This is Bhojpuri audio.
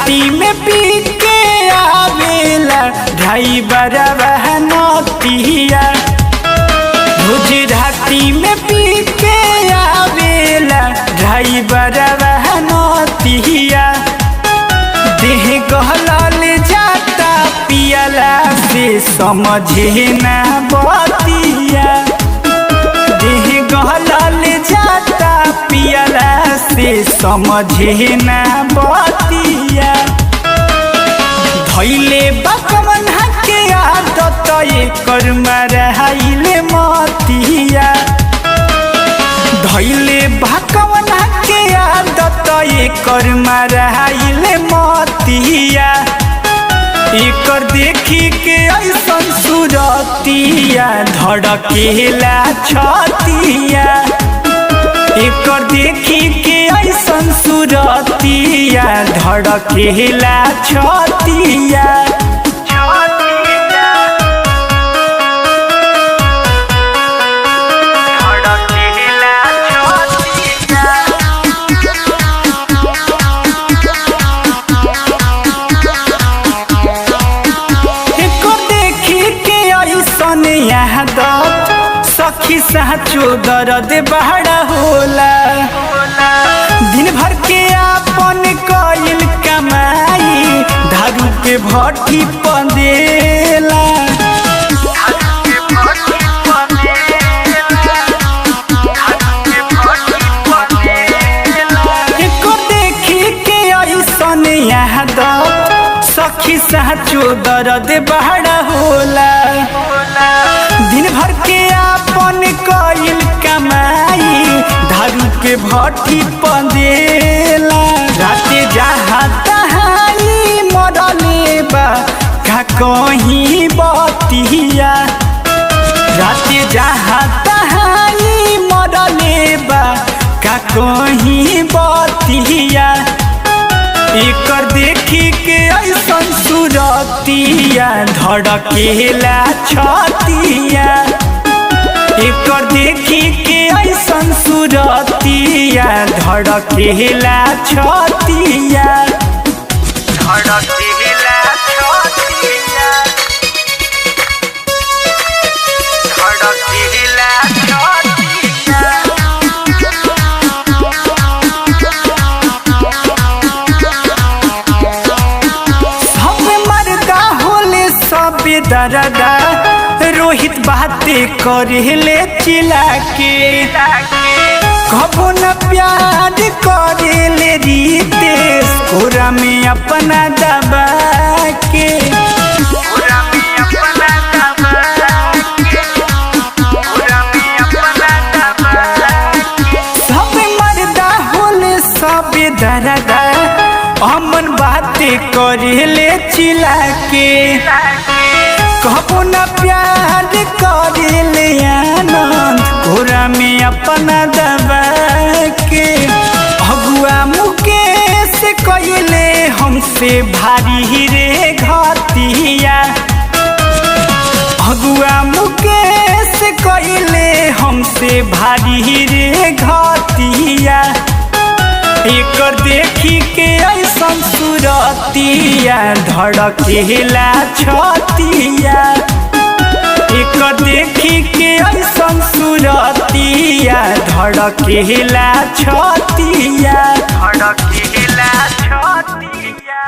राती में पी के आवेला ड्राइवर नतिया। रोज राती में पी के आवेला ड्राइवर नतिया। देह गहलल जाता पियला से समझे ना बतिया। देह गहलल जाता पियला से समझे ना बतिया। धैले बकवन के आदत एकर मरहाइले मतिया। धैले बकवन के आदत एकर मरहाइले मतिया। एकर देखी के ऐसन सुरतिया धड़केला छतिया। एकर देखी के ऐसन सुरतिया धड़केला छतिया। सखी साचो दर्द बड़ा होला। दिन भर के आपन कइल कमाई दारू के भट्टी पंदेला। देखी के ऐसन यादत सखी साचो दर्द बड़ा होला। दिन भर के आपन कइल कमाई दारू के भट्टी पंदेला। राते जहाँ तहाई मरले बा का कहीं बतिया। राते जहाँ तहाई मरले बा का कहीं बतिया। एकर देखी के ऐसन सुरतिया धड़केला छतिया। एकर देखी के ऐसन सुरतिया धड़केला छतिया। धड़केला छतिया। धड़केला छतिया। दरदा रोहित बातें करेले चिल्ला के। कबो न प्यार करेले रितेश कोरा में अपना दबा के। सब मर्दा होले सब दरदा अमन बातें करेले चिल्ला के। कबो न प्यार करेले आनंद कोरा में अपना दबा के। अगुआ मुकेश कइले हमसे भारी रे घतिया। अगुआ मुकेश कइले हमसे भारी रे घतिया। एकर देखी के ऐसन सुरतिया धड़केला छतिया। एकर देखी के ऐसन सुरतिया धड़केला छतिया। धड़केला छतिया।